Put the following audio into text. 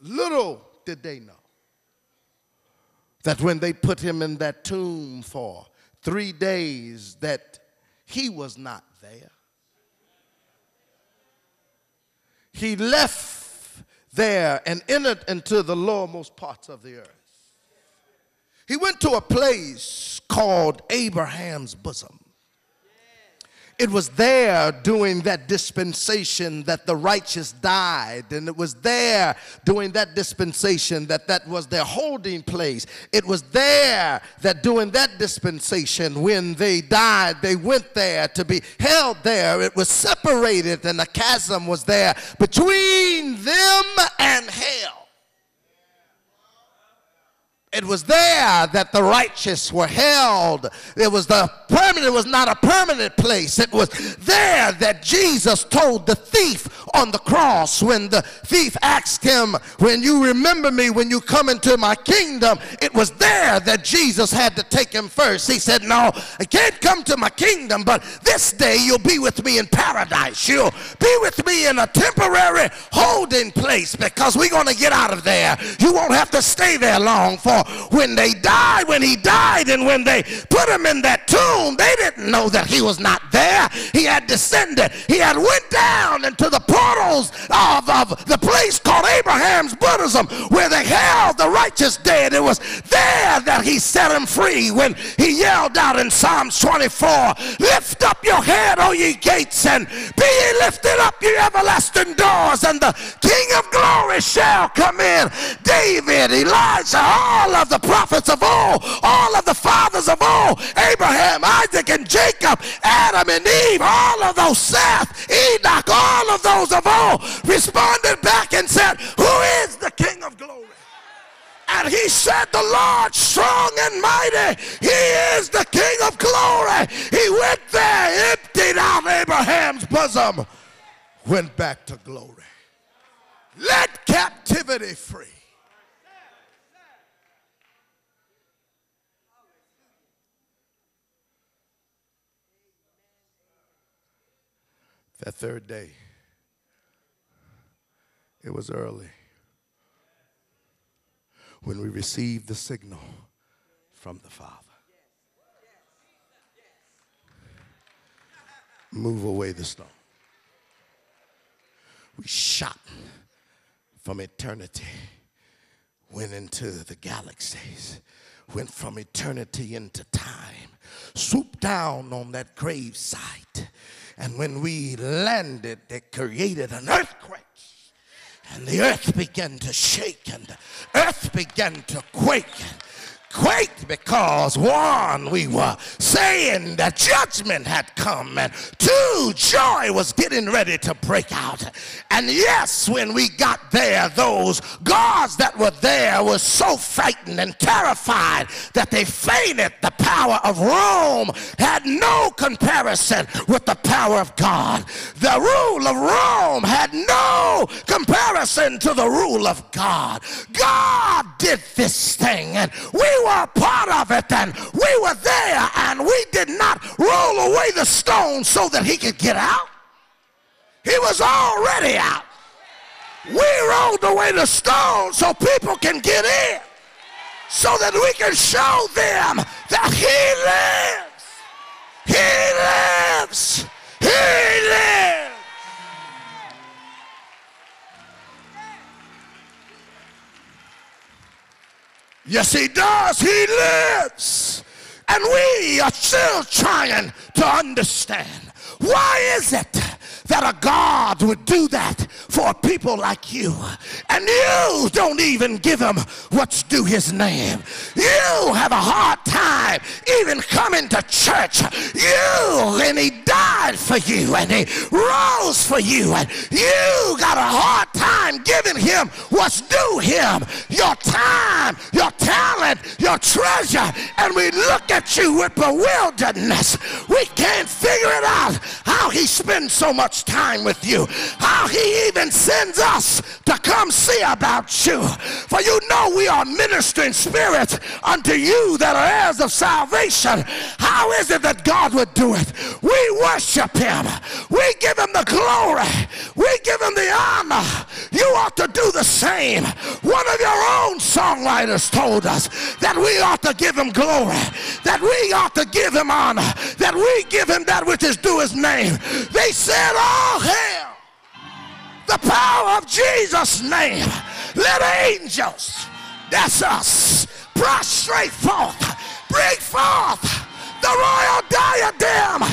Little did they know that when they put him in that tomb for 3 days that he was not there. He left there and entered into the lowermost parts of the earth. He went to a place called Abraham's bosom. It was there during that dispensation that the righteous died, and it was there during that dispensation that was their holding place. It was there that during that dispensation when they died, they went there to be held there. It was separated, and a chasm was there between them and hell. It was there that the righteous were held. It was not a permanent place. It was there that Jesus told the thief on the cross when the thief asked him, when you remember me when you come into my kingdom, it was there that Jesus had to take him first. He said, no, I can't come to my kingdom, but this day you'll be with me in paradise. You'll be with me in a temporary holding place because we're going to get out of there. You won't have to stay there long, for when he died and when they put him in that tomb, they didn't know that he was not there. He had descended. He had went down into the portals of the place called Abraham's bosom where they held the righteous dead. It was there that he set him free when he yelled out in Psalms 24, lift up your head, O ye gates, and be ye lifted up, ye everlasting doors, and the King of glory shall come in. David, Elijah, all of the prophets of old, all of the fathers of old, Abraham, Isaac, and Jacob, Adam and Eve, all of those, Seth, Enoch, all of those of old responded back and said, who is the King of glory? And he said, the Lord strong and mighty, he is the King of glory. He went there, emptied out Abraham's bosom, went back to glory. Let captivity free. That third day, it was early when we received the signal from the Father. Move away the stone. We shot from eternity, went into the galaxies, went from eternity into time, swooped down on that grave site. And when we landed, it created an earthquake. And the earth began to shake, and the earth began to quake. Quaked because, one, we were saying that judgment had come, and two, joy was getting ready to break out. And yes, when we got there, those guards that were there were so frightened and terrified that they fainted. The power of Rome had no comparison with the power of God. The rule of Rome had no comparison to the rule of God. God did this thing, and we were a part of it, and we were there, and we did not roll away the stone so that he could get out. He was already out. We rolled away the stone so people can get in, so that we can show them that he lives. He lives. He lives. Yes, he does. He lives. And we are still trying to understand, why is it that a God would do that for people like you, and you don't even give him what's due his name? You have a hard time even coming to church. And he died for you, and he rose for you, and you got a hard time giving him what's due him, your time, your talent, your treasure. And we look at you with bewilderedness. We can't figure it out how he spends so much time with you, how he even sends us to come see about you. For you know we are ministering spirits unto you that are heirs of salvation. How is it that God would do it? We worship him. We give him the glory. We give him the honor. you ought to do the same. One of your own songwriters told us that we ought to give him glory, that we ought to give him honor, that we give him that which is due his name. They said, all hail the power of Jesus' name. Let angels, that's us, prostrate forth, bring forth the royal diadem.